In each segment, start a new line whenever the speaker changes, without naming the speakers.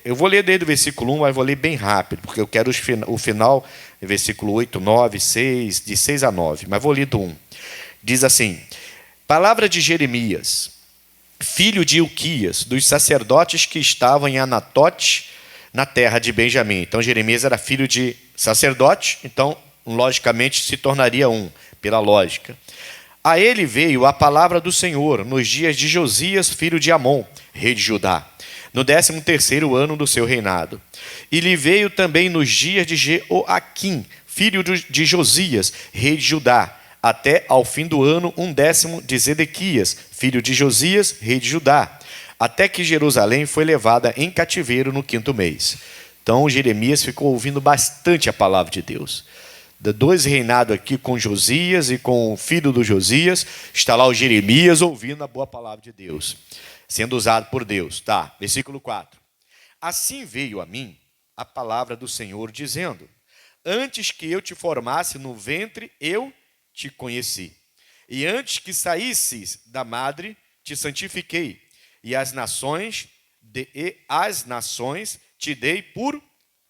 eu vou ler desde o versículo 1, mas vou ler bem rápido, porque eu quero o final, versículo 8, 9, 6, de 6 a 9, mas vou ler do 1. Diz assim: palavra de Jeremias, filho de Ilquias, dos sacerdotes que estavam em Anatote, na terra de Benjamim. Então, Jeremias era filho de sacerdote, então, logicamente, se tornaria um, pela lógica. A ele veio a palavra do Senhor nos dias de Josias, filho de Amon, rei de Judá, no 13º ano do seu reinado. E lhe veio também nos dias de Jeoaquim, filho de Josias, rei de Judá, até ao fim do ano 10º de Zedequias, filho de Josias, rei de Judá, até que Jerusalém foi levada em cativeiro no 5º mês. Então Jeremias ficou ouvindo bastante a palavra de Deus. De 2 reinados aqui com Josias e com o filho do Josias, está lá o Jeremias ouvindo a boa palavra de Deus, sendo usado por Deus. Tá, versículo 4. Assim veio a mim a palavra do Senhor, dizendo: antes que eu te formasse no ventre, eu te conheci. E antes que saísses da madre, te santifiquei. E as nações te dei por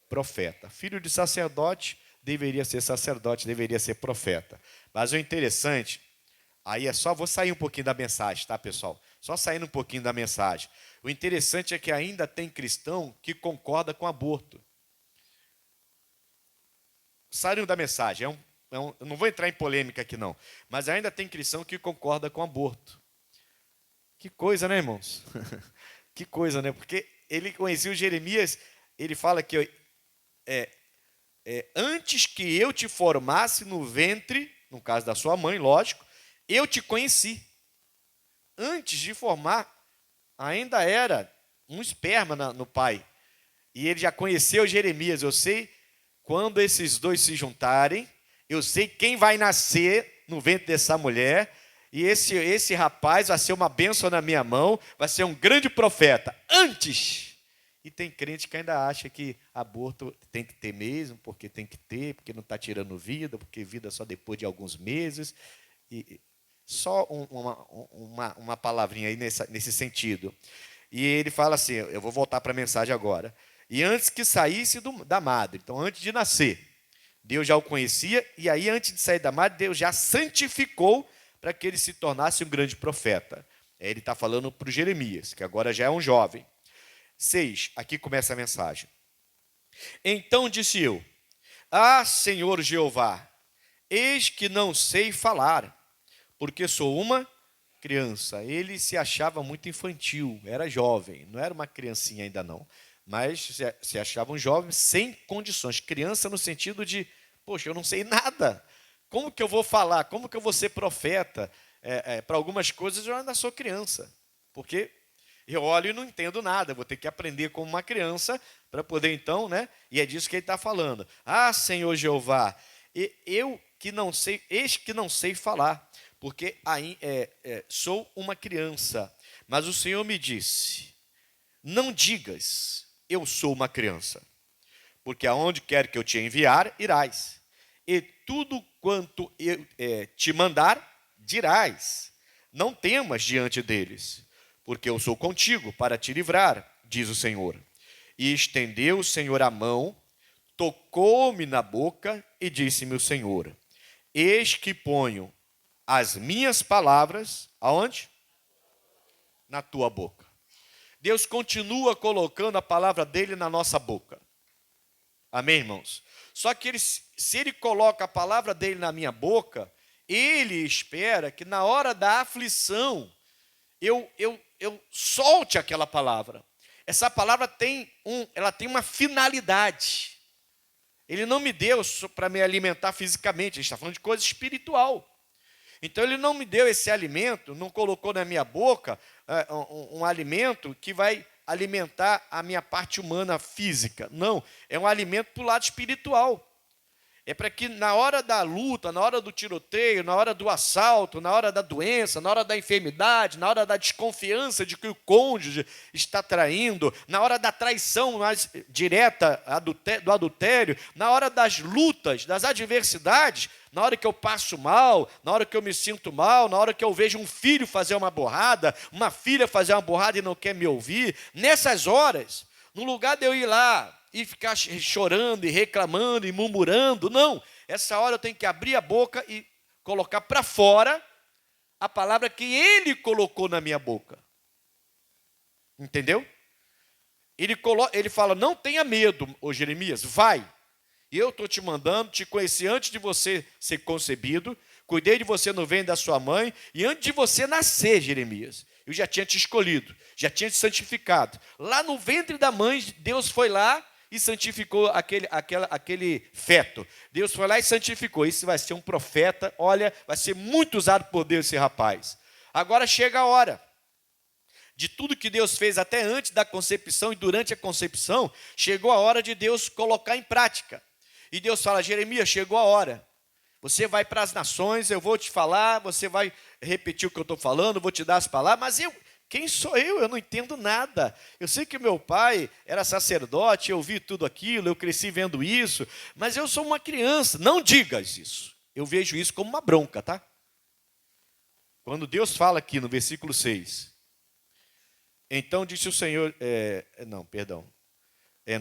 profeta. Filho de sacerdote, deveria ser profeta. Mas o interessante, aí vou sair um pouquinho da mensagem, tá, pessoal? Só saindo um pouquinho da mensagem. O interessante é que ainda tem cristão que concorda com aborto. Saindo da mensagem, eu não vou entrar em polêmica aqui não, mas ainda tem cristão que concorda com aborto. Que coisa, né, irmãos? Que coisa, né? Porque ele conhecia o Jeremias, ele fala que antes que eu te formasse no ventre, no caso da sua mãe, lógico, eu te conheci. Antes de formar, ainda era um esperma no pai. E ele já conheceu Jeremias. Eu sei quando esses dois se juntarem, eu sei quem vai nascer no ventre dessa mulher, e esse rapaz vai ser uma bênção na minha mão, vai ser um grande profeta. Antes! E tem crente que ainda acha que aborto tem que ter mesmo, porque tem que ter, porque não está tirando vida, porque vida só depois de alguns meses. E só uma palavrinha aí nesse sentido. E ele fala assim, eu vou voltar para a mensagem agora. E antes que saísse da madre, então antes de nascer, Deus já o conhecia, e aí antes de sair da madre, Deus já santificou para que ele se tornasse um grande profeta. Ele está falando para o Jeremias, que agora já é um jovem. 6, aqui começa a mensagem. Então disse eu: ah, Senhor Jeová, eis que não sei falar, porque sou uma criança. Ele se achava muito infantil, era jovem, não era uma criancinha ainda não, mas se achava um jovem sem condições. Criança no sentido de, poxa, eu não sei nada. Como que eu vou falar? Como que eu vou ser profeta? Para algumas coisas eu ainda sou criança, porque eu olho e não entendo nada, vou ter que aprender como uma criança para poder então, né? E é disso que ele está falando. Ah, Senhor Jeová, eu que não sei, eis que não sei falar, porque sou uma criança. Mas o Senhor me disse: não digas, eu sou uma criança, porque aonde quer que eu te enviar, irás. E tudo quanto eu te mandar, dirás. Não temas diante deles, porque eu sou contigo para te livrar, diz o Senhor. E estendeu o Senhor a mão, tocou-me na boca e disse-me o Senhor: eis que ponho as minhas palavras, aonde? Na tua boca. Deus continua colocando a palavra dele na nossa boca. Amém, irmãos? Só que se ele coloca a palavra dele na minha boca, ele espera que na hora da aflição eu solte aquela palavra. Essa palavra ela tem uma finalidade. Ele não me deu para me alimentar fisicamente, a gente está falando de coisa espiritual. Então ele não me deu esse alimento, não colocou na minha boca um alimento que vai alimentar a minha parte humana física. Não, é um alimento para o lado espiritual. É para que na hora da luta, na hora do tiroteio, na hora do assalto, na hora da doença, na hora da enfermidade, na hora da desconfiança de que o cônjuge está traindo, na hora da traição mais direta do adultério, na hora das lutas, das adversidades, na hora que eu passo mal, na hora que eu me sinto mal, na hora que eu vejo um filho fazer uma burrada, uma filha fazer uma burrada e não quer me ouvir, nessas horas, No lugar de eu ir lá e ficar chorando e reclamando e murmurando, não. Essa hora eu tenho que abrir a boca e colocar para fora a palavra que Ele colocou na minha boca. Entendeu? Ele fala, não tenha medo, ô Jeremias, vai. Eu estou te mandando, te conheci antes de você ser concebido, cuidei de você no ventre da sua mãe, e antes de você nascer, Jeremias, eu já tinha te escolhido, já tinha te santificado. Lá no ventre da mãe, Deus foi lá e santificou aquele feto. Deus foi lá e santificou. Esse vai ser um profeta, olha, vai ser muito usado por Deus esse rapaz. Agora chega a hora. De tudo que Deus fez até antes da concepção e durante a concepção, chegou a hora de Deus colocar em prática. E Deus fala, Jeremias, chegou a hora. Você vai para as nações, eu vou te falar, você vai repetir o que eu estou falando, vou te dar as palavras, mas quem sou eu? Eu não entendo nada. Eu sei que meu pai era sacerdote, eu vi tudo aquilo, eu cresci vendo isso, mas eu sou uma criança. Não digas isso. Eu vejo isso como uma bronca, tá? Quando Deus fala aqui no versículo 6, então disse o Senhor,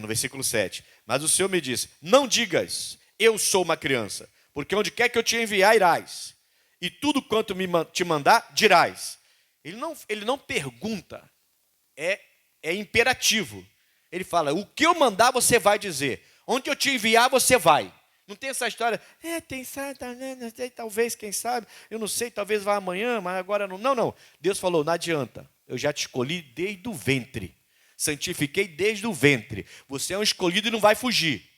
no versículo 7, mas o Senhor me disse, não digas, eu sou uma criança, porque onde quer que eu te enviar, irás, e tudo quanto te mandar, dirás. Ele não pergunta, é imperativo. Ele fala, o que eu mandar você vai dizer, onde eu te enviar você vai. Não tem essa história, não sei, talvez, quem sabe, eu não sei, talvez vá amanhã, mas agora não. Não, Deus falou, não adianta, eu já te escolhi desde o ventre, santifiquei desde o ventre, você é um escolhido e não vai fugir.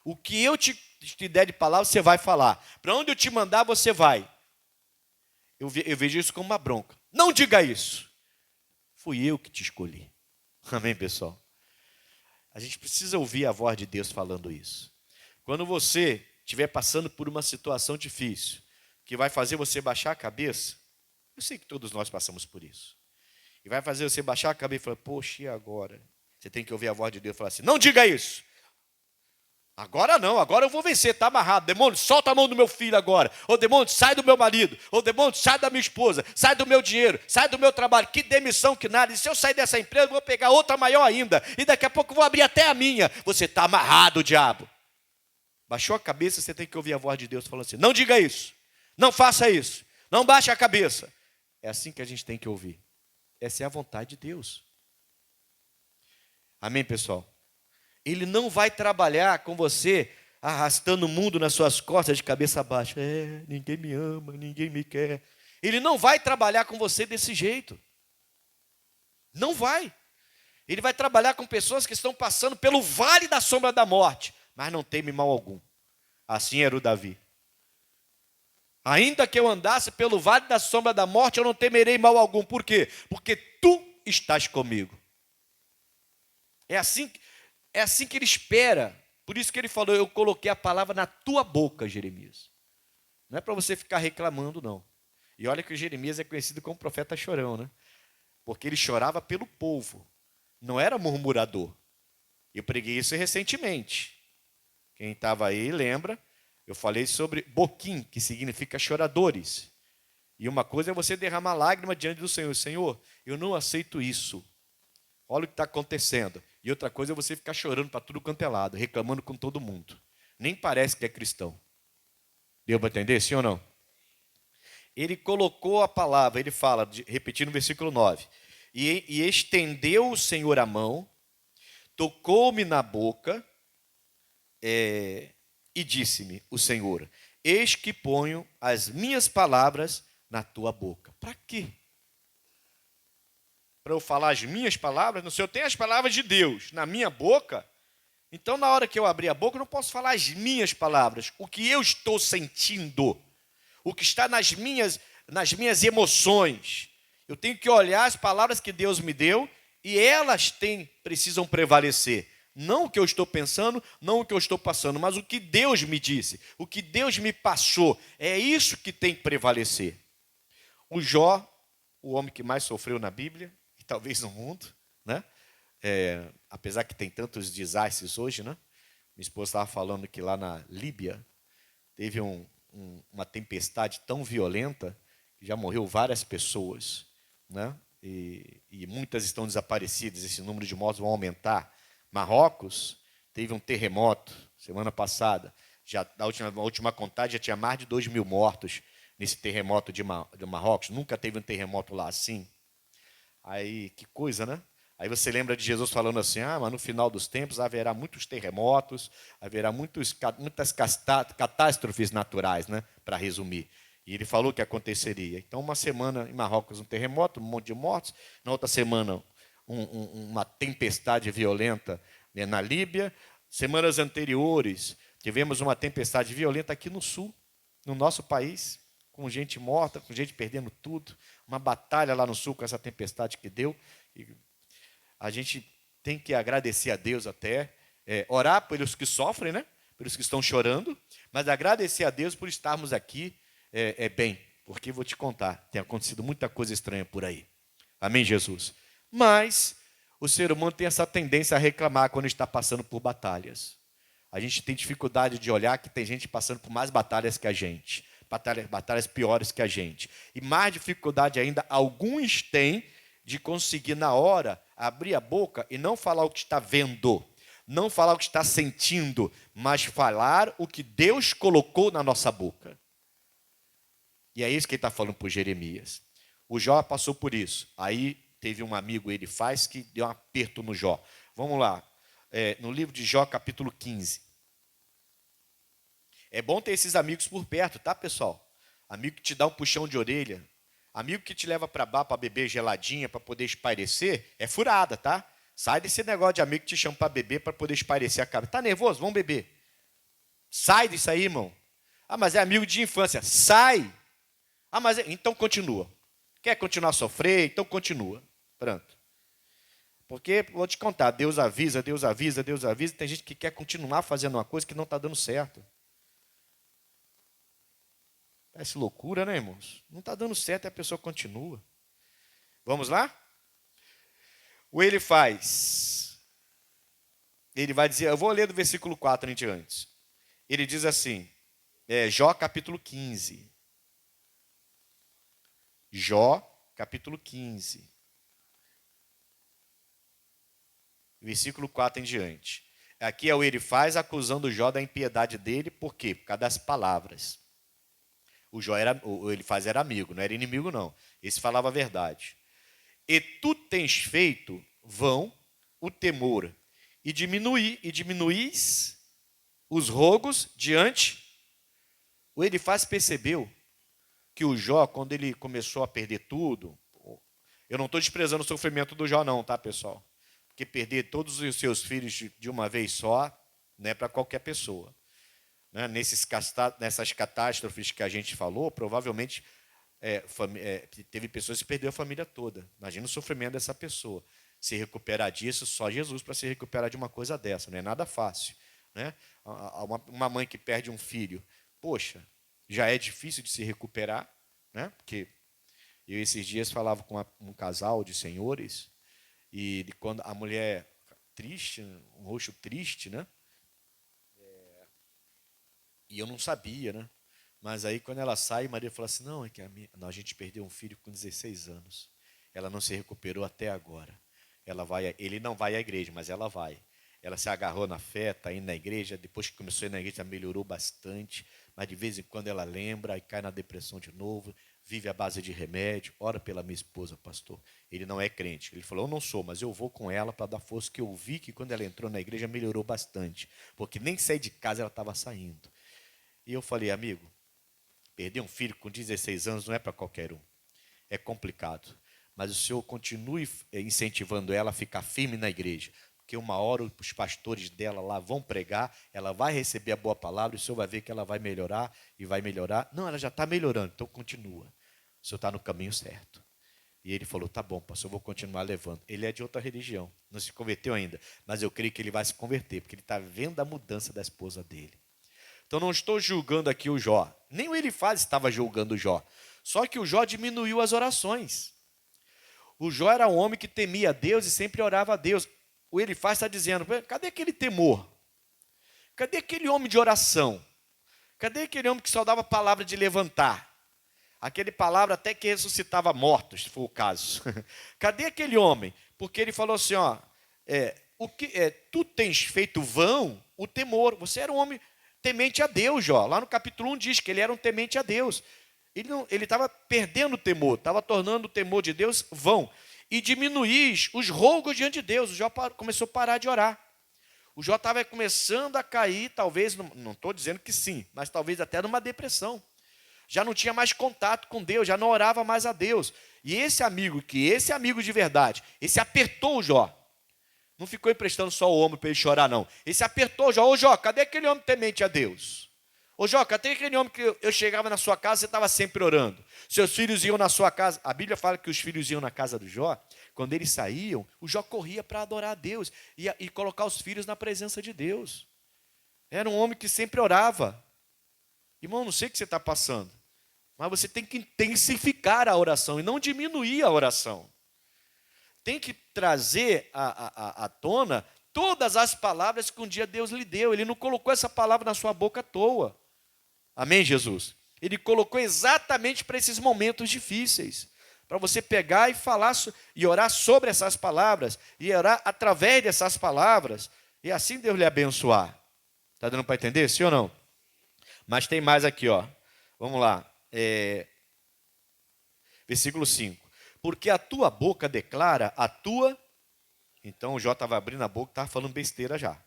O que eu te der de palavra, você vai falar. Para onde eu te mandar, você vai. Eu vejo isso como uma bronca. Não diga isso. Fui eu que te escolhi. Amém, pessoal? A gente precisa ouvir a voz de Deus falando isso. Quando você estiver passando por uma situação difícil, que vai fazer você baixar a cabeça, eu sei que todos nós passamos por isso. E vai fazer você baixar a cabeça e falar, poxa, e agora? Você tem que ouvir a voz de Deus e falar assim, não diga isso. Agora não, agora eu vou vencer, está amarrado. Demônio, solta a mão do meu filho agora. Ô demônio, sai do meu marido. Ô demônio, sai da minha esposa. Sai do meu dinheiro, sai do meu trabalho. Que demissão, que nada. E se eu sair dessa empresa, eu vou pegar outra maior ainda. E daqui a pouco eu vou abrir até a minha. Você está amarrado, diabo. Baixou a cabeça, você tem que ouvir a voz de Deus falando assim, não diga isso. Não faça isso. Não baixe a cabeça. É assim que a gente tem que ouvir. Essa é a vontade de Deus. Amém, pessoal? Ele não vai trabalhar com você arrastando o mundo nas suas costas de cabeça baixa. Ninguém me ama, ninguém me quer. Ele não vai trabalhar com você desse jeito. Não vai. Ele vai trabalhar com pessoas que estão passando pelo vale da sombra da morte, mas não teme mal algum. Assim era o Davi. Ainda que eu andasse pelo vale da sombra da morte, eu não temerei mal algum. Por quê? Porque tu estás comigo. É assim que ele espera. Por isso que ele falou, eu coloquei a palavra na tua boca, Jeremias. Não é para você ficar reclamando, não. E olha que o Jeremias é conhecido como profeta chorão, né? Porque ele chorava pelo povo. Não era murmurador. Eu preguei isso recentemente. Quem estava aí lembra, eu falei sobre boquim, que significa choradores. E uma coisa é você derramar lágrima diante do Senhor. Senhor, eu não aceito isso. Olha o que está acontecendo. E outra coisa é você ficar chorando para tudo quanto é lado, reclamando com todo mundo. Nem parece que é cristão. Deu para entender, sim ou não? Ele colocou a palavra, ele fala, repetindo o versículo 9. E estendeu o Senhor a mão, tocou-me na boca, e disse-me o Senhor, eis que ponho as minhas palavras na tua boca. Para quê? Para eu falar as minhas palavras? Não sei, eu tenho as palavras de Deus na minha boca, então na hora que eu abrir a boca eu não posso falar as minhas palavras, o que eu estou sentindo, o que está nas minhas emoções. Eu tenho que olhar as palavras que Deus me deu e elas precisam prevalecer. Não o que eu estou pensando, não o que eu estou passando, mas o que Deus me disse, o que Deus me passou. É isso que tem que prevalecer. O Jó, o homem que mais sofreu na Bíblia, e talvez no mundo, né? Apesar que tem tantos desastres hoje, né? Minha esposa estava falando que lá na Líbia teve uma tempestade tão violenta que já morreu várias pessoas, né? E muitas estão desaparecidas, esse número de mortos vai aumentar. Marrocos teve um terremoto semana passada. Já na última contagem já tinha mais de 2.000 mortos nesse terremoto de Marrocos. Nunca teve um terremoto lá assim. Aí, que coisa, né? Aí você lembra de Jesus falando assim, mas no final dos tempos haverá muitos terremotos, haverá muitas catástrofes naturais, né? Para resumir. E ele falou que aconteceria. Então, uma semana em Marrocos, um terremoto, um monte de mortos. Na outra semana, uma tempestade violenta, né, na Líbia. Semanas anteriores, tivemos uma tempestade violenta aqui no sul, no nosso país, com gente morta, com gente perdendo tudo. Uma batalha lá no sul com essa tempestade que deu. E a gente tem que agradecer a Deus até, orar pelos que sofrem, né? Pelos que estão chorando, mas agradecer a Deus por estarmos aqui bem, porque vou te contar, tem acontecido muita coisa estranha por aí. Amém, Jesus? Mas o ser humano tem essa tendência a reclamar quando está passando por batalhas. A gente tem dificuldade de olhar que tem gente passando por mais batalhas que a gente, batalhas piores que a gente. E mais dificuldade ainda, alguns têm de conseguir na hora abrir a boca e não falar o que está vendo, não falar o que está sentindo, mas falar o que Deus colocou na nossa boca. E é isso que ele está falando para Jeremias. O Jó passou por isso. Aí teve um amigo, ele faz, que deu um aperto no Jó. Vamos lá. No livro de Jó, capítulo 15. É bom ter esses amigos por perto, tá, pessoal? Amigo que te dá um puxão de orelha. Amigo que te leva para bar para beber geladinha, para poder espairecer, é furada, tá? Sai desse negócio de amigo que te chama para beber para poder espairecer a cabeça. Tá nervoso? Vamos beber. Sai disso aí, irmão. Mas é amigo de infância. Sai. Então continua. Quer continuar a sofrer? Então continua. Pronto. Porque, vou te contar, Deus avisa, Deus avisa, Deus avisa. Tem gente que quer continuar fazendo uma coisa que não está dando certo. Parece loucura, né, irmãos? Não está dando certo e a pessoa continua. Vamos lá? O ele faz. Ele vai dizer, eu vou ler do versículo 4 em diante. Ele diz assim, Jó capítulo 15. Jó capítulo 15. Versículo 4 em diante. Aqui é o ele faz acusando Jó da impiedade dele, por quê? Por causa das palavras. O Elifaz era amigo, não era inimigo, não. Esse falava a verdade. E tu tens feito vão o temor, e diminuís os rogos diante. O Elifaz percebeu que o Jó, quando ele começou a perder tudo, eu não estou desprezando o sofrimento do Jó, não, tá, pessoal? Porque perder todos os seus filhos de uma vez só não é para qualquer pessoa. Nessas catástrofes que a gente falou, provavelmente teve pessoas que perderam a família toda. Imagina o sofrimento dessa pessoa. Se recuperar disso, só Jesus para se recuperar de uma coisa dessa. Não é nada fácil. Né? Uma mãe que perde um filho, poxa, já é difícil de se recuperar. Né? Porque eu esses dias falava com um casal de senhores, e quando a mulher triste, um rosto triste, né? E eu não sabia, né? Mas aí quando ela sai, Maria falou assim, não, a gente perdeu um filho com 16 anos. Ela não se recuperou até agora. Ele não vai à igreja, mas ela vai. Ela se agarrou na fé, está indo na igreja. Depois que começou a ir na igreja, melhorou bastante. Mas de vez em quando ela lembra e cai na depressão de novo. Vive à base de remédio. Ora pela minha esposa, pastor. Ele não é crente. Ele falou, eu não sou, mas eu vou com ela para dar força. Que eu vi que quando ela entrou na igreja, melhorou bastante. Porque nem sair de casa ela estava saindo. E eu falei, amigo, perder um filho com 16 anos não é para qualquer um. É complicado. Mas o Senhor continue incentivando ela a ficar firme na igreja. Porque uma hora os pastores dela lá vão pregar, ela vai receber a boa palavra, e o Senhor vai ver que ela vai melhorar e vai melhorar. Não, ela já está melhorando, então continua. O Senhor está no caminho certo. E ele falou, tá bom, pastor, eu vou continuar levando. Ele é de outra religião, não se converteu ainda. Mas eu creio que ele vai se converter, porque ele está vendo a mudança da esposa dele. Então não estou julgando aqui o Jó. Nem o Elifaz estava julgando o Jó. Só que o Jó diminuiu as orações. O Jó era um homem que temia a Deus e sempre orava a Deus. O Elifaz está dizendo, cadê aquele temor? Cadê aquele homem de oração? Cadê aquele homem que só dava palavra de levantar? Aquele palavra até que ressuscitava mortos, se for o caso. Cadê aquele homem? Porque ele falou assim, tu tens feito vão o temor. Você era um homem temente a Deus, Jó. Lá no capítulo 1 diz que ele era um temente a Deus. Ele estava perdendo o temor, estava tornando o temor de Deus vão. E diminuís os rogos diante de Deus. O Jó começou a parar de orar. O Jó estava começando a cair, talvez, não estou dizendo que sim, mas talvez até numa depressão. Já não tinha mais contato com Deus, já não orava mais a Deus. E esse amigo de verdade, esse apertou o Jó. Não ficou emprestando só o ombro para ele chorar, não. Esse apertou o Jó. Ô Jó, cadê aquele homem temente a Deus? Ô Jó, cadê aquele homem que eu chegava na sua casa e você estava sempre orando? Seus filhos iam na sua casa. A Bíblia fala que os filhos iam na casa do Jó. Quando eles saíam, o Jó corria para adorar a Deus e colocar os filhos na presença de Deus. Era um homem que sempre orava. Irmão, não sei o que você está passando, mas você tem que intensificar a oração e não diminuir a oração. Tem que trazer à tona todas as palavras que um dia Deus lhe deu. Ele não colocou essa palavra na sua boca à toa. Amém, Jesus? Ele colocou exatamente para esses momentos difíceis. Para você pegar e falar e orar sobre essas palavras, e orar através dessas palavras, e assim Deus lhe abençoar. Está dando para entender, sim ou não? Mas tem mais aqui, ó. Vamos lá. Versículo 5. Porque a tua boca declara a tua... Então o Jó estava abrindo a boca, estava falando besteira já.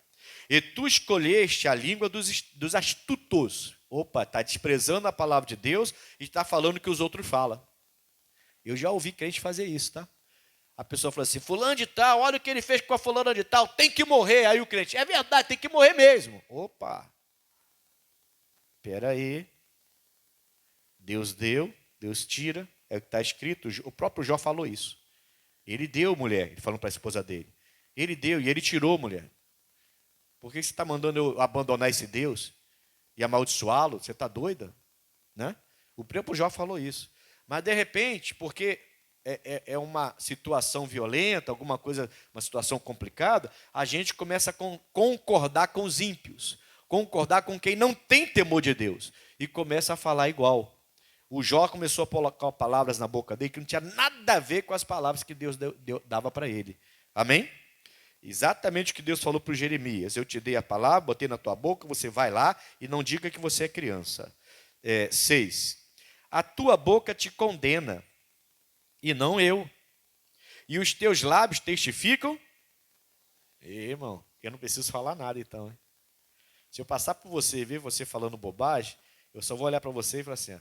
E tu escolheste a língua dos astutos. Opa, está desprezando a palavra de Deus e está falando o que os outros falam. Eu já ouvi crente fazer isso, tá? A pessoa falou assim, fulano de tal, olha o que ele fez com a fulana de tal, tem que morrer. Aí o crente, é verdade, tem que morrer mesmo. Opa, espera aí. Deus deu, Deus tira, é o que está escrito. O próprio Jó falou isso. Ele deu, mulher, ele falou para a esposa dele. Ele deu e ele tirou, mulher. Por que você está mandando eu abandonar esse Deus e amaldiçoá-lo? Você está doida? Né? O próprio Jó falou isso. Mas, de repente, porque é uma situação violenta, alguma coisa, uma situação complicada, a gente começa a concordar com os ímpios, concordar com quem não tem temor de Deus, e começa a falar igual. O Jó começou a colocar palavras na boca dele que não tinha nada a ver com as palavras que Deus dava para ele. Amém? Exatamente o que Deus falou para o Jeremias. Eu te dei a palavra, botei na tua boca, você vai lá e não diga que você é criança. 6. A tua boca te condena, e não eu. E os teus lábios testificam. Irmão, eu não preciso falar nada então. Hein? Se eu passar por você e ver você falando bobagem, eu só vou olhar para você e falar assim, ó.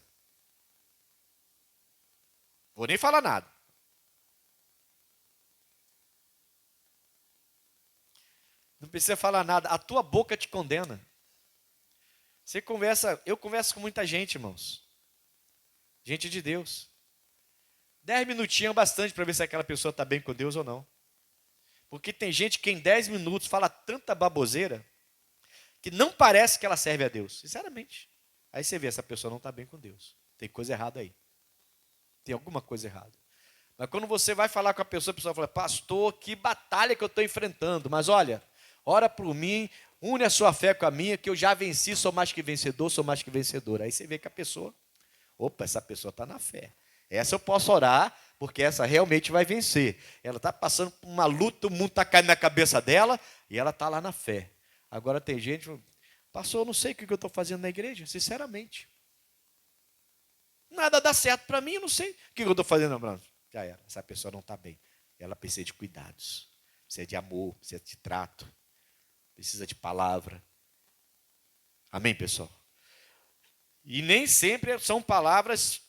Vou nem falar nada. Não precisa falar nada. A tua boca te condena. Eu converso com muita gente, irmãos. Gente de Deus. 10 minutinhos é bastante para ver se aquela pessoa está bem com Deus ou não. Porque tem gente que em 10 minutos fala tanta baboseira que não parece que ela serve a Deus. Sinceramente. Aí você vê, essa pessoa não está bem com Deus. Tem coisa errada aí. Tem alguma coisa errada. Mas quando você vai falar com a pessoa fala, pastor, que batalha que eu estou enfrentando. Mas olha, ora por mim, une a sua fé com a minha, que eu já venci, sou mais que vencedor, sou mais que vencedor. Aí você vê que a pessoa, opa, essa pessoa está na fé. Essa eu posso orar, porque essa realmente vai vencer. Ela está passando por uma luta, o mundo está caindo na cabeça dela, e ela está lá na fé. Agora tem gente, pastor, eu não sei o que eu estou fazendo na igreja, sinceramente. Nada dá certo para mim, eu não sei o que eu estou fazendo. Não, já era, essa pessoa não está bem. Ela precisa de cuidados, precisa de amor, precisa de trato, precisa de palavra. Amém, pessoal? E nem sempre são palavras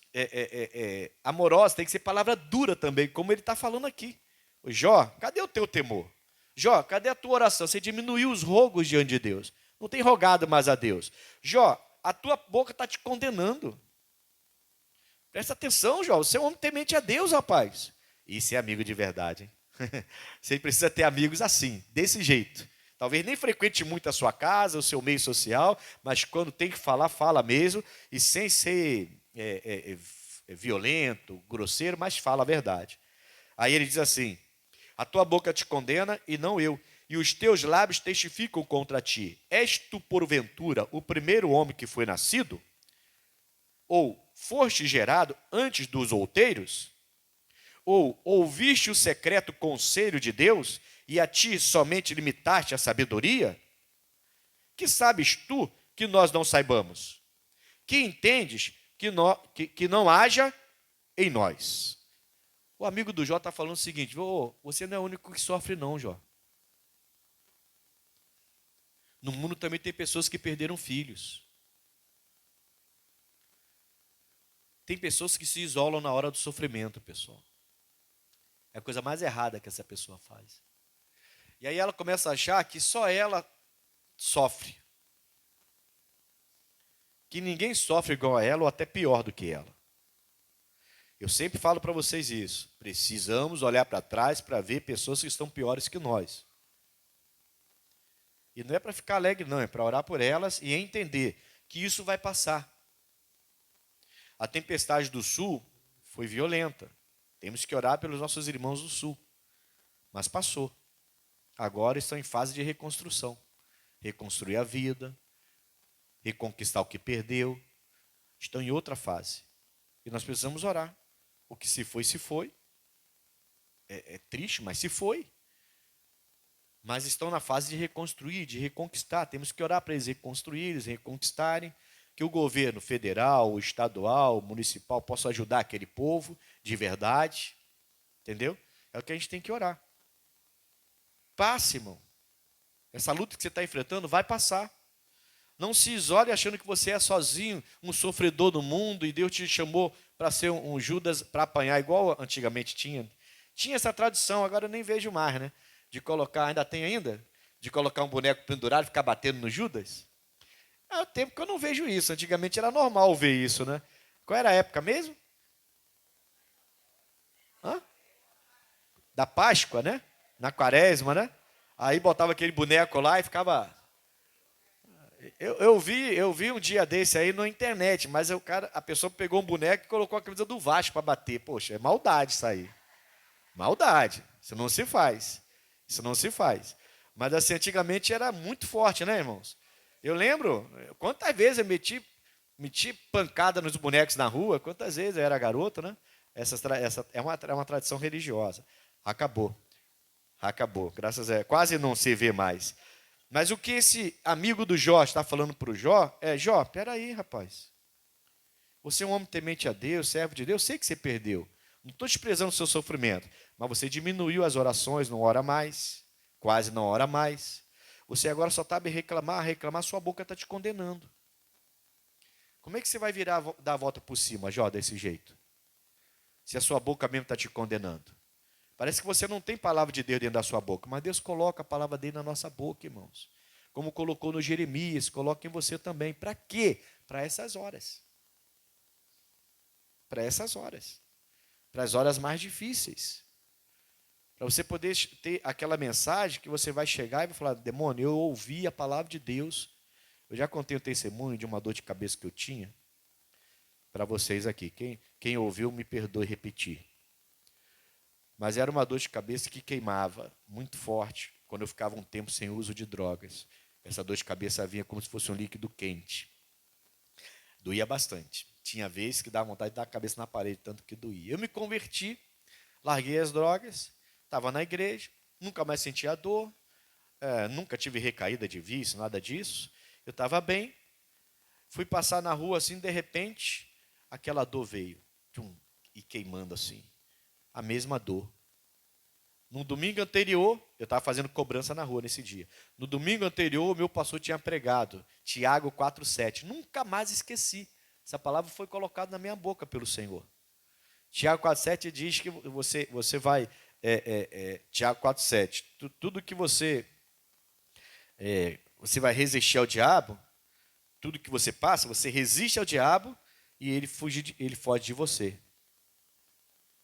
amorosas, tem que ser palavra dura também, como ele está falando aqui. Jó, cadê o teu temor? Jó, cadê a tua oração? Você diminuiu os rogos diante de Deus. Não tem rogado mais a Deus. Jó, a tua boca está te condenando. Presta atenção, Jó, você é um homem temente a Deus, rapaz. Isso é amigo de verdade, hein? Você precisa ter amigos assim, desse jeito. Talvez nem frequente muito a sua casa, o seu meio social, mas quando tem que falar, fala mesmo, e sem ser violento, grosseiro, mas fala a verdade. Aí ele diz assim, a tua boca te condena e não eu, e os teus lábios testificam contra ti. És tu, porventura, o primeiro homem que foi nascido? Ou foste gerado antes dos outeiros? Ou ouviste o secreto conselho de Deus e a ti somente limitaste a sabedoria? Que sabes tu que nós não saibamos? Que entendes que não haja em nós? O amigo do Jó está falando o seguinte: você não é o único que sofre não, Jó. No mundo também tem pessoas que perderam filhos. Tem pessoas que se isolam na hora do sofrimento, pessoal. É a coisa mais errada que essa pessoa faz. E aí ela começa a achar que só ela sofre. Que ninguém sofre igual a ela ou até pior do que ela. Eu sempre falo para vocês isso. Precisamos olhar para trás para ver pessoas que estão piores que nós. E não é para ficar alegre, não. É para orar por elas e entender que isso vai passar. A tempestade do sul foi violenta. Temos que orar pelos nossos irmãos do sul. Mas passou. Agora estão em fase de reconstrução. Reconstruir a vida. Reconquistar o que perdeu. Estão em outra fase. E nós precisamos orar. O que se foi, se foi. É triste, mas se foi. Mas estão na fase de reconstruir, de reconquistar. Temos que orar para eles reconstruírem, eles reconquistarem. Que o governo federal, o estadual, o municipal possa ajudar aquele povo de verdade. Entendeu? É o que a gente tem que orar. Passe, irmão. Essa luta que você está enfrentando vai passar. Não se isole achando que você é sozinho, um sofredor do mundo, e Deus te chamou para ser um Judas, para apanhar, igual antigamente tinha. Tinha essa tradição, agora eu nem vejo mais, né? De colocar, ainda tem ainda? De colocar um boneco pendurado e ficar batendo no Judas. É o tempo que eu não vejo isso. Antigamente era normal ver isso, né? Qual era a época mesmo? Da Páscoa, né? Na Quaresma, né? Aí botava aquele boneco lá e ficava... Eu vi um dia desse aí na internet, mas a pessoa pegou um boneco e colocou a camisa do Vasco para bater. Poxa, é maldade isso aí. Maldade. Isso não se faz. Isso não se faz. Mas assim, antigamente era muito forte, né, irmãos? Eu lembro, quantas vezes eu meti pancada nos bonecos na rua, quantas vezes eu era garoto, né? Essa é uma tradição religiosa. Acabou. Acabou. Graças a Deus. Quase não se vê mais. Mas o que esse amigo do Jó está falando para o Jó é: Jó, peraí, rapaz. Você é um homem temente a Deus, servo de Deus, sei que você perdeu. Não estou desprezando o seu sofrimento, mas você diminuiu as orações, não ora mais, quase não ora mais. Você agora só sabe reclamar, sua boca está te condenando. Como é que você vai dar a volta por cima, Jó, desse jeito? Se a sua boca mesmo está te condenando. Parece que você não tem palavra de Deus dentro da sua boca, mas Deus coloca a palavra dele na nossa boca, irmãos. Como colocou no Jeremias, coloca em você também. Para quê? Para essas horas. Para essas horas. Para as horas mais difíceis. Para você poder ter aquela mensagem que você vai chegar e vai falar: demônio, eu ouvi a palavra de Deus. Eu já contei o testemunho de uma dor de cabeça que eu tinha. Para vocês aqui. Quem ouviu, me perdoe repetir. Mas era uma dor de cabeça que queimava muito forte quando eu ficava um tempo sem uso de drogas. Essa dor de cabeça vinha como se fosse um líquido quente. Doía bastante. Tinha vezes que dava vontade de dar a cabeça na parede, tanto que doía. Eu me converti, larguei as drogas, estava na igreja, nunca mais sentia dor, nunca tive recaída de vício, nada disso. Eu estava bem, fui passar na rua assim, de repente, aquela dor veio, e queimando assim. A mesma dor. No domingo anterior, eu estava fazendo cobrança na rua nesse dia. No domingo anterior, o meu pastor tinha pregado, Tiago 4,7. Nunca mais esqueci. Essa palavra foi colocada na minha boca pelo Senhor. Tiago 4,7 diz que você vai... Tiago 4,7. Tudo que você vai resistir ao diabo, tudo que você passa, você resiste ao diabo e ele foge de você.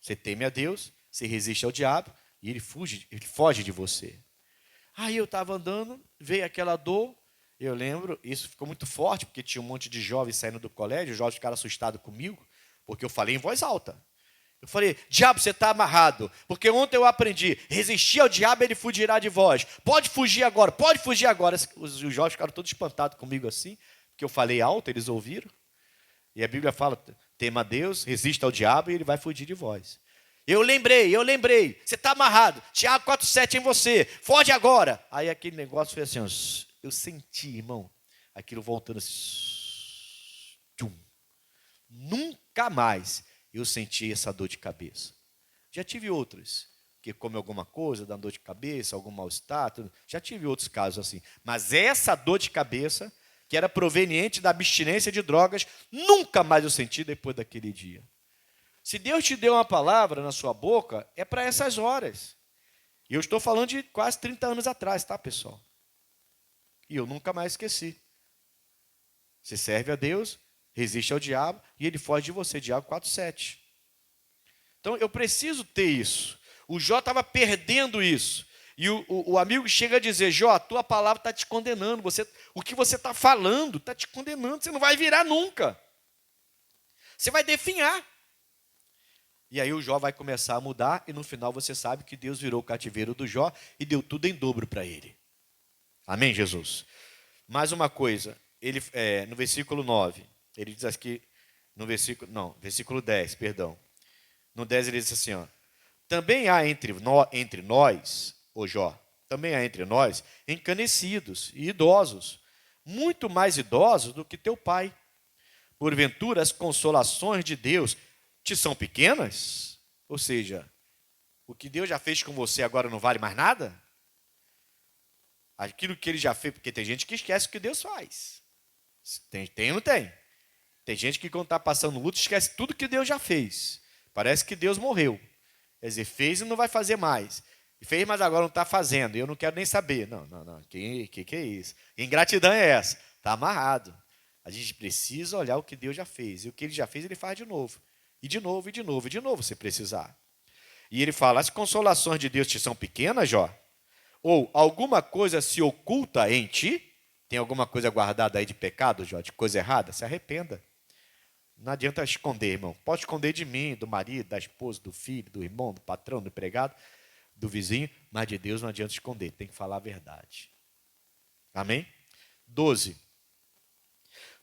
Você teme a Deus, você resiste ao diabo e ele foge de você. Aí eu estava andando, veio aquela dor, eu lembro, isso ficou muito forte, porque tinha um monte de jovens saindo do colégio, os jovens ficaram assustados comigo, porque eu falei em voz alta. Eu falei: diabo, você está amarrado, porque ontem eu aprendi, resistir ao diabo, ele fugirá de vós. Pode fugir agora, pode fugir agora. Os jovens ficaram todos espantados comigo assim, porque eu falei alto, eles ouviram. E a Bíblia fala: tema a Deus, resista ao diabo e ele vai fugir de vós. Eu lembrei. Você está amarrado. Tiago 4,7 em você. Foge agora. Aí aquele negócio foi assim, ó, eu senti, irmão, aquilo voltando assim. Tchum. Nunca mais eu senti essa dor de cabeça. Já tive outras, que come alguma coisa, dá dor de cabeça, algum mal-estar. Já tive outros casos assim. Mas essa dor de cabeça, que era proveniente da abstinência de drogas, nunca mais eu senti depois daquele dia. Se Deus te deu uma palavra na sua boca, é para essas horas. E eu estou falando de quase 30 anos atrás, tá, pessoal? E eu nunca mais esqueci. Você serve a Deus, resiste ao diabo, e ele foge de você, Tiago 4,7. Então, eu preciso ter isso. O Jó estava perdendo isso. E o amigo chega a dizer, Jó, a tua palavra está te condenando. O que você está falando está te condenando. Você não vai virar nunca. Você vai definhar. E aí o Jó vai começar a mudar, e no final você sabe que Deus virou o cativeiro do Jó e deu tudo em dobro para ele. Amém, Jesus? Mais uma coisa, no versículo 9, ele diz aqui, versículo 10, perdão. No 10 ele diz assim, ó, também há entre nós, ô Jó, também há entre nós encanecidos e idosos, muito mais idosos do que teu pai. Porventura as consolações de Deus te são pequenas? Ou seja, o que Deus já fez com você agora não vale mais nada? Aquilo que ele já fez, porque tem gente que esquece o que Deus faz. Tem ou não tem? Tem gente que quando está passando luto esquece tudo que Deus já fez. Parece que Deus morreu. Quer dizer, fez e não vai fazer mais. Fez, mas agora não está fazendo. E eu não quero nem saber. Não. Que é isso? Ingratidão é essa? Está amarrado. A gente precisa olhar o que Deus já fez. E o que ele já fez, ele faz de novo. E de novo, se precisar. E ele fala, as consolações de Deus te são pequenas, Jó? Ou alguma coisa se oculta em ti? Tem alguma coisa guardada aí de pecado, Jó? De coisa errada? Se arrependa. Não adianta esconder, irmão. Pode esconder de mim, do marido, da esposa, do filho, do irmão, do patrão, do empregado, do vizinho. Mas de Deus não adianta esconder. Tem que falar a verdade. Amém? 12.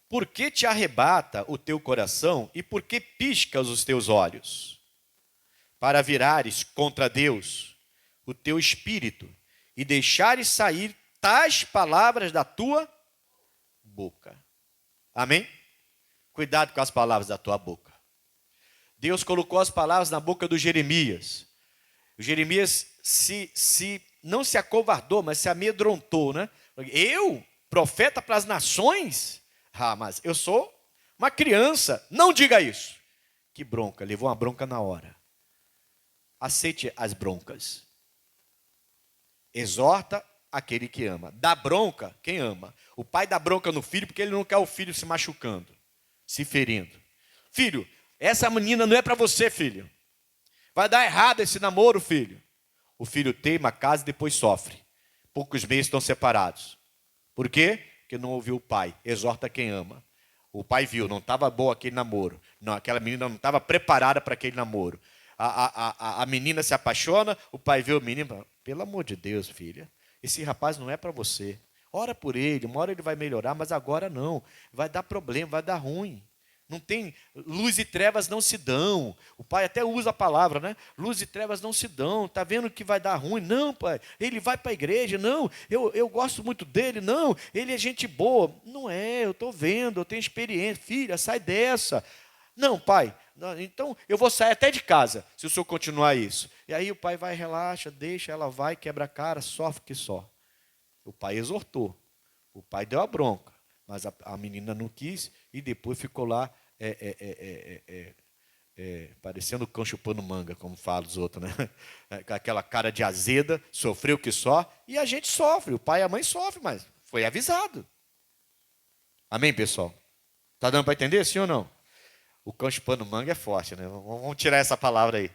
Por que te arrebata o teu coração e por que piscas os teus olhos? Para virares contra Deus o teu espírito e deixares sair tais palavras da tua boca. Amém? Cuidado com as palavras da tua boca. Deus colocou as palavras na boca do Jeremias. O Jeremias não se acovardou, mas se amedrontou, né? Eu, profeta para as nações? Ah, mas eu sou uma criança. Não diga isso. Que bronca, levou uma bronca na hora. Aceite as broncas. Exorta aquele que ama. Dá bronca quem ama. O pai dá bronca no filho porque ele não quer o filho se machucando, se ferindo. Filho, essa menina não é para você, filho. Vai dar errado esse namoro, filho. O filho teima, casa e depois sofre. Poucos meses estão separados. Por quê? Porque não ouviu o pai. Exorta quem ama. O pai viu, não estava bom aquele namoro. Não, aquela menina não estava preparada para aquele namoro. A menina se apaixona, o pai vê o menino, pelo amor de Deus, filha, esse rapaz não é para você. Ora por ele, uma hora ele vai melhorar, mas agora não. Vai dar problema, vai dar ruim. Não tem, luz e trevas não se dão. O pai até usa a palavra, né? Luz e trevas não se dão. Está vendo que vai dar ruim? Não, pai, ele vai para a igreja. Não, eu gosto muito dele. Não, ele é gente boa. Não é, eu estou vendo, eu tenho experiência. Filha, sai dessa. Não, pai, não, então eu vou sair até de casa, se o senhor continuar isso. E aí o pai vai, relaxa, deixa, ela vai, quebra a cara, sofre que só. O pai exortou. O pai deu a bronca. Mas a menina não quis e depois ficou lá parecendo cão chupando manga, como falam os outros, né? Com aquela cara de azeda, sofreu que só, e a gente sofre, o pai e a mãe sofrem, mas foi avisado. Amém, pessoal? Está dando para entender, sim ou não? O cão chupando manga é forte, né? Vamos tirar essa palavra aí.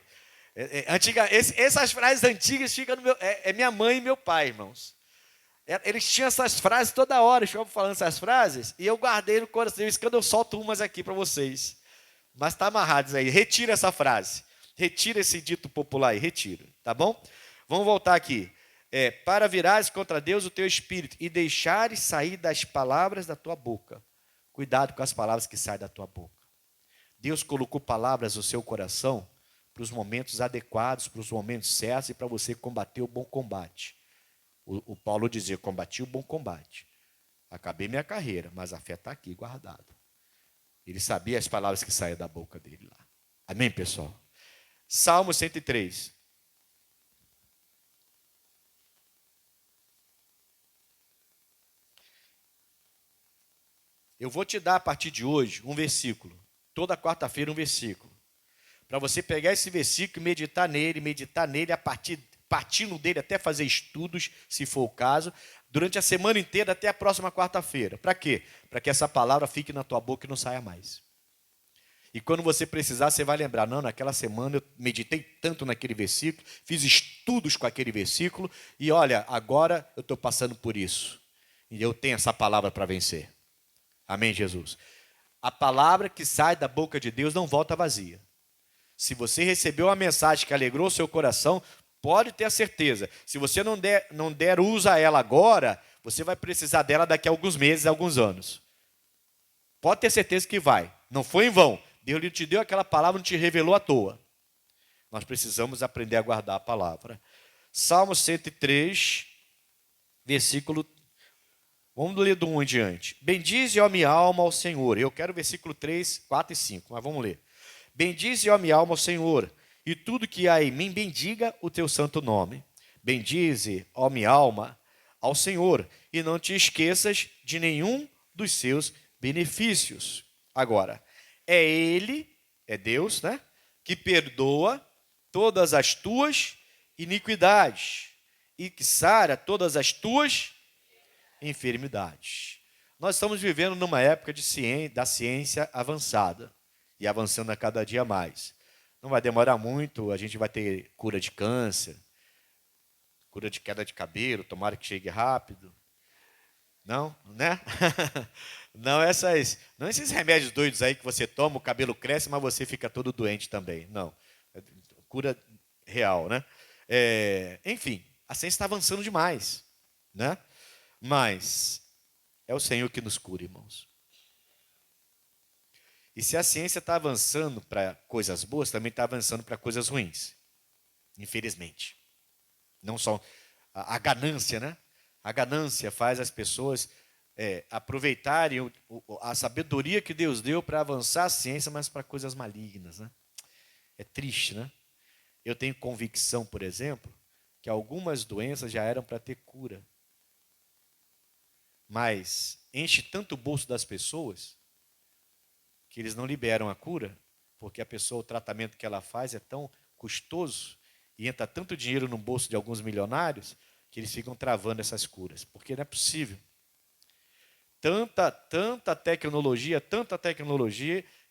Essas frases antigas ficam no meu... É minha mãe e meu pai, irmãos. Eles tinham essas frases toda hora, eles estavam falando essas frases, e eu guardei no coração, isso quando eu solto umas aqui para vocês. Mas está amarrado isso aí. Retira essa frase. Retira esse dito popular aí, retira. Tá bom? Vamos voltar aqui. Para virares contra Deus o teu espírito e deixares sair das palavras da tua boca. Cuidado com as palavras que saem da tua boca. Deus colocou palavras no seu coração para os momentos adequados, para os momentos certos e para você combater o bom combate. O Paulo dizia: combati o bom combate. Acabei minha carreira, mas a fé está aqui guardada. Ele sabia as palavras que saíam da boca dele lá. Amém, pessoal? Salmo 103. Eu vou te dar a partir de hoje um versículo. Toda quarta-feira um versículo. Para você pegar esse versículo e meditar nele, partindo dele até fazer estudos, se for o caso, durante a semana inteira até a próxima quarta-feira. Para quê? Para que essa palavra fique na tua boca e não saia mais. E quando você precisar, você vai lembrar: não, naquela semana eu meditei tanto naquele versículo, fiz estudos com aquele versículo, e olha, agora eu estou passando por isso. E eu tenho essa palavra para vencer. Amém, Jesus? A palavra que sai da boca de Deus não volta vazia. Se você recebeu uma mensagem que alegrou o seu coração, pode ter a certeza. Se você não der uso a ela agora, você vai precisar dela daqui a alguns meses, alguns anos. Pode ter certeza que vai. Não foi em vão. Deus te deu aquela palavra, não te revelou à toa. Nós precisamos aprender a guardar a palavra. Salmo 103, versículo... Vamos ler do 1 em diante. Bendize, ó minha alma, ao Senhor. Eu quero o versículo 3, 4 e 5, mas vamos ler. Bendize, ó minha alma, ao Senhor, e tudo que há em mim, bendiga o teu santo nome. Bendize, ó minha alma, ao Senhor, e não te esqueças de nenhum dos seus benefícios. Agora, é Ele, é Deus, né, que perdoa todas as tuas iniquidades e que sara todas as tuas enfermidades. Nós estamos vivendo numa época da ciência avançada e avançando a cada dia mais. Não vai demorar muito, a gente vai ter cura de câncer, cura de queda de cabelo, tomara que chegue rápido. Não, né? Não esses remédios doidos aí que você toma, o cabelo cresce, mas você fica todo doente também. Não, cura real, né? Enfim, a ciência está avançando demais, né? Mas é o Senhor que nos cura, irmãos. E se a ciência está avançando para coisas boas, também está avançando para coisas ruins. Infelizmente. Não só a ganância, né? A ganância faz as pessoas aproveitarem a sabedoria que Deus deu para avançar a ciência, mas para coisas malignas, né? É triste, né? Eu tenho convicção, por exemplo, que algumas doenças já eram para ter cura. Mas enche tanto o bolso das pessoas que eles não liberam a cura, porque o tratamento que ela faz é tão custoso e entra tanto dinheiro no bolso de alguns milionários que eles ficam travando essas curas, porque não é possível. Tanta tecnologia,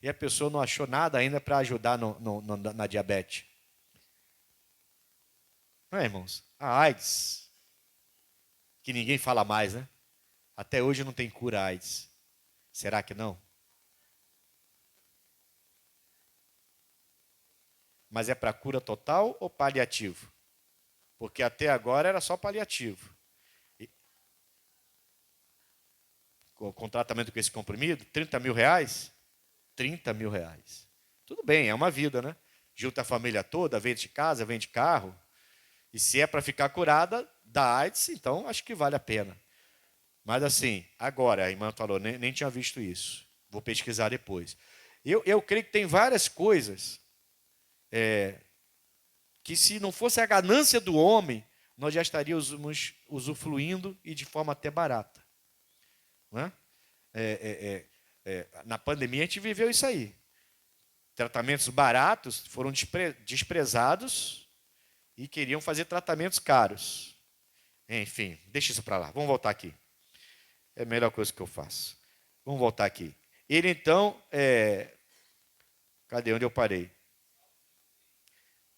e a pessoa não achou nada ainda para ajudar na diabetes. Não é, irmãos? A AIDS, que ninguém fala mais, né? Até hoje não tem cura a AIDS. Será que não? Mas é para cura total ou paliativo? Porque até agora era só paliativo. Com tratamento com esse comprimido, 30 mil reais? 30 mil reais. Tudo bem, é uma vida, né? Junta a família toda, vende casa, vende carro. E se é para ficar curada da AIDS, então acho que vale a pena. Mas assim, agora, a irmã falou, nem tinha visto isso. Vou pesquisar depois. Eu creio que tem várias coisas que se não fosse a ganância do homem, nós já estaríamos usufruindo e de forma até barata. Não é? Na pandemia a gente viveu isso aí. Tratamentos baratos foram desprezados e queriam fazer tratamentos caros. Enfim, deixa isso para lá. Vamos voltar aqui. É a melhor coisa que eu faço. Vamos voltar aqui. Ele então, cadê onde eu parei?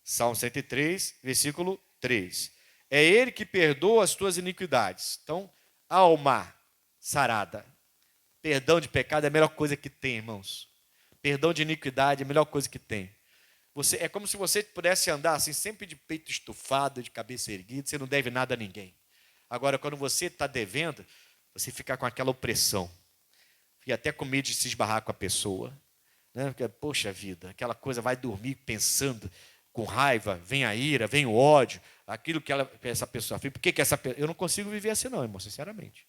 Salmo 103, versículo 3. É Ele que perdoa as tuas iniquidades. Então, alma sarada. Perdão de pecado é a melhor coisa que tem, irmãos. Perdão de iniquidade é a melhor coisa que tem. É como se você pudesse andar assim, sempre de peito estufado, de cabeça erguida, você não deve nada a ninguém. Agora, quando você está devendo, você fica com aquela opressão. Fica até com medo de se esbarrar com a pessoa. Né? Porque, poxa vida, aquela coisa vai dormir pensando, com raiva, vem a ira, vem o ódio, aquilo que essa pessoa fez. Por que essa pessoa... Eu não consigo viver assim não, irmão, sinceramente.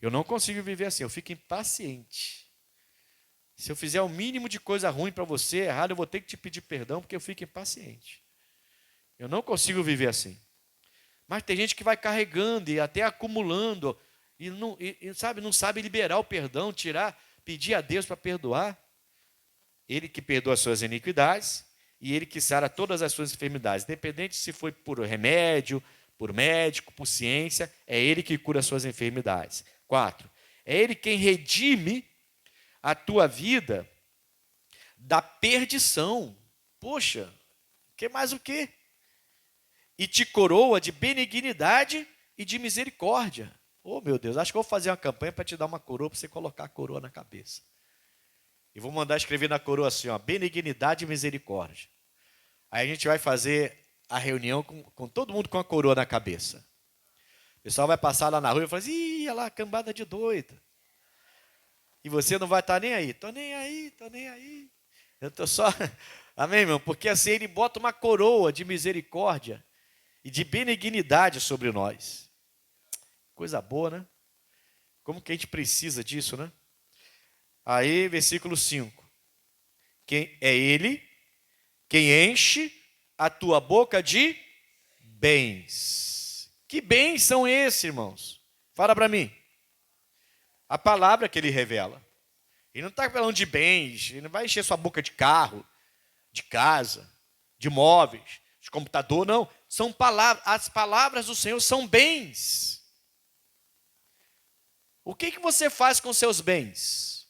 Eu não consigo viver assim, eu fico impaciente. Se eu fizer o mínimo de coisa ruim para você, errado, eu vou ter que te pedir perdão, porque eu fico impaciente. Eu não consigo viver assim. Mas tem gente que vai carregando e até acumulando, e não sabe liberar o perdão, pedir a Deus para perdoar. Ele que perdoa as suas iniquidades e ele que sara todas as suas enfermidades. Independente se foi por remédio, por médico, por ciência, é ele que cura as suas enfermidades. 4. É ele quem redime a tua vida da perdição. Poxa, que mais o quê? E te coroa de benignidade e de misericórdia. Oh, meu Deus, acho que eu vou fazer uma campanha para te dar uma coroa, para você colocar a coroa na cabeça. E vou mandar escrever na coroa assim, ó, benignidade e misericórdia. Aí a gente vai fazer a reunião com todo mundo com a coroa na cabeça. O pessoal vai passar lá na rua e falar assim, ih, olha lá, cambada de doida. E você não vai estar nem aí. Estou nem aí. Eu estou só... Amém, irmão? Porque assim ele bota uma coroa de misericórdia e de benignidade sobre nós. Coisa boa, né? Como que a gente precisa disso, né? Aí, versículo 5. É ele quem enche a tua boca de bens. Que bens são esses, irmãos? Fala para mim. A palavra que ele revela. Ele não está falando de bens, ele não vai encher sua boca de carro, de casa, de móveis, de computador, não. São palavras, as palavras do Senhor são bens. O que você faz com seus bens?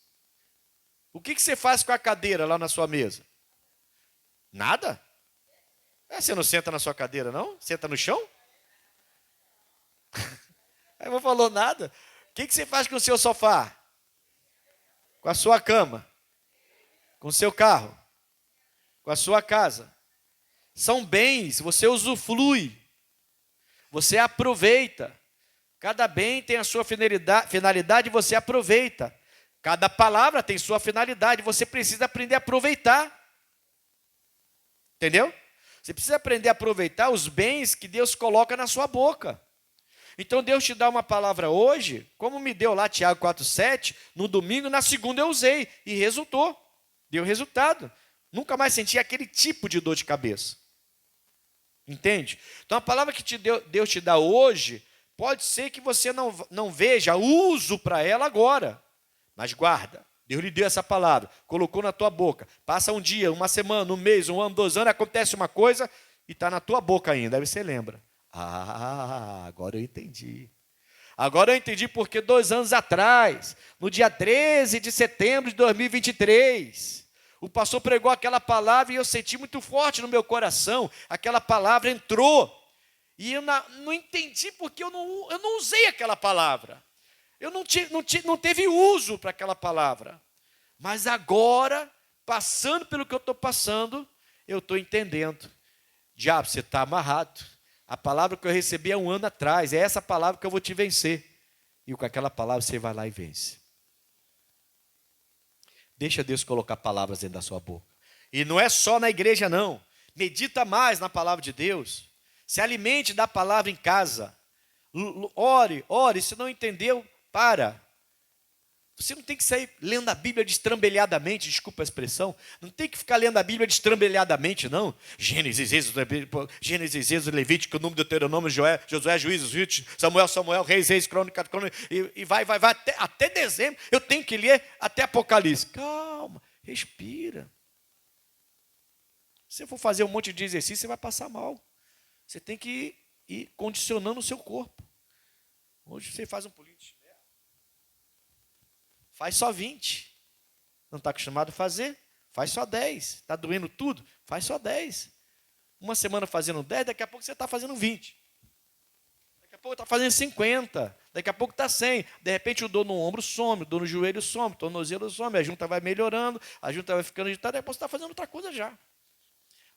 O que você faz com a cadeira lá na sua mesa? Nada? Você não senta na sua cadeira, não? Senta no chão? Aí não falou nada. O que você faz com o seu sofá? Com a sua cama? Com o seu carro? Com a sua casa? São bens, você usufrui. Você aproveita. Cada bem tem a sua finalidade e você aproveita. Cada palavra tem sua finalidade, você precisa aprender a aproveitar. Entendeu? Você precisa aprender a aproveitar os bens que Deus coloca na sua boca. Então Deus te dá uma palavra hoje, como me deu lá Tiago 4,7, no domingo, na segunda eu usei e resultou. Deu resultado. Nunca mais senti aquele tipo de dor de cabeça. Entende? Então a palavra que Deus te dá hoje, pode ser que você não veja uso para ela agora. Mas guarda, Deus lhe deu essa palavra, colocou na tua boca. Passa um dia, uma semana, um mês, um ano, 2 anos, acontece uma coisa e está na tua boca ainda. Aí você lembra. Agora eu entendi. Agora eu entendi porque 2 anos atrás, no dia 13 de setembro de 2023, o pastor pregou aquela palavra e eu senti muito forte no meu coração. Aquela palavra entrou. E eu não entendi porque eu não usei aquela palavra. Eu não teve uso para aquela palavra. Mas agora, passando pelo que eu estou passando, eu estou entendendo. Diabo, você está amarrado. A palavra que eu recebi há 1 ano atrás, é essa palavra que eu vou te vencer. E com aquela palavra você vai lá e vence. Deixa Deus colocar palavras dentro da sua boca. E não é só na igreja, não. Medita mais na palavra de Deus. Se alimente da palavra em casa. Ore. Se não entendeu, para. Você não tem que sair lendo a Bíblia destrambelhadamente, desculpa a expressão. Não tem que ficar lendo a Bíblia destrambelhadamente, não. Gênesis, Êxodo, Levítico, Número, Deuteronômio, Josué, Juízes, Ruth, Samuel, Reis, Crônica, e vai até dezembro. Eu tenho que ler até Apocalipse. Calma, respira. Se você for fazer um monte de exercício, você vai passar mal. Você tem que ir condicionando o seu corpo. Hoje você faz um pulinho de chinelo, faz só 20. Não está acostumado a fazer? Faz só 10. Está doendo tudo? Faz só 10. Uma semana fazendo 10, daqui a pouco você está fazendo 20. Daqui a pouco está fazendo 50. Daqui a pouco está 100. De repente o dor no ombro some, o dor no joelho some, o tornozelo some, a junta vai melhorando, a junta vai ficando agitada, depois você está fazendo outra coisa já.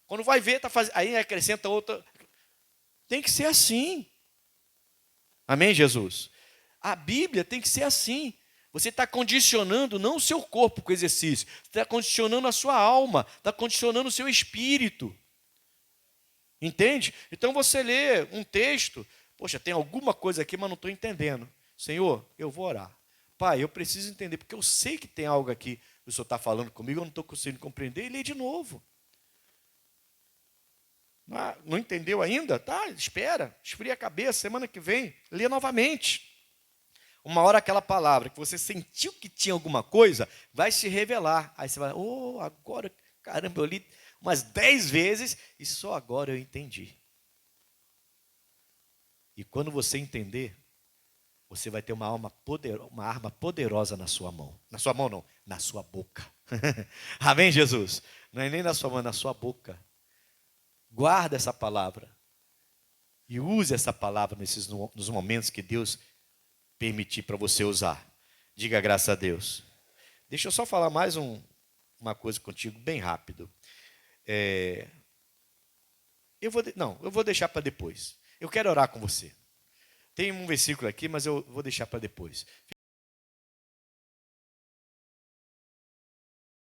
Quando vai ver, aí acrescenta outra. Tem que ser assim. Amém, Jesus? A Bíblia tem que ser assim. Você está condicionando não o seu corpo com o exercício, você está condicionando a sua alma, está condicionando o seu espírito. Entende? Então você lê um texto, poxa, tem alguma coisa aqui, mas não estou entendendo. Senhor, eu vou orar. Pai, eu preciso entender, porque eu sei que tem algo aqui que o Senhor está falando comigo, eu não estou conseguindo compreender, e lê de novo. Não entendeu ainda? Tá, espera, esfria a cabeça, semana que vem, lê novamente. Uma hora aquela palavra que você sentiu que tinha alguma coisa, vai se revelar. Aí você vai, agora, caramba, eu li umas 10 vezes e só agora eu entendi. E quando você entender, você vai ter uma arma poderosa na sua mão. Na sua mão não, na sua boca. Amém, Jesus? Não é nem na sua mão, na sua boca. Guarda essa palavra. E use essa palavra nos momentos que Deus permitir para você usar. Diga graças a Deus. Deixa eu só falar mais uma coisa contigo, bem rápido. Eu vou deixar para depois. Eu quero orar com você. Tem um versículo aqui, mas eu vou deixar para depois.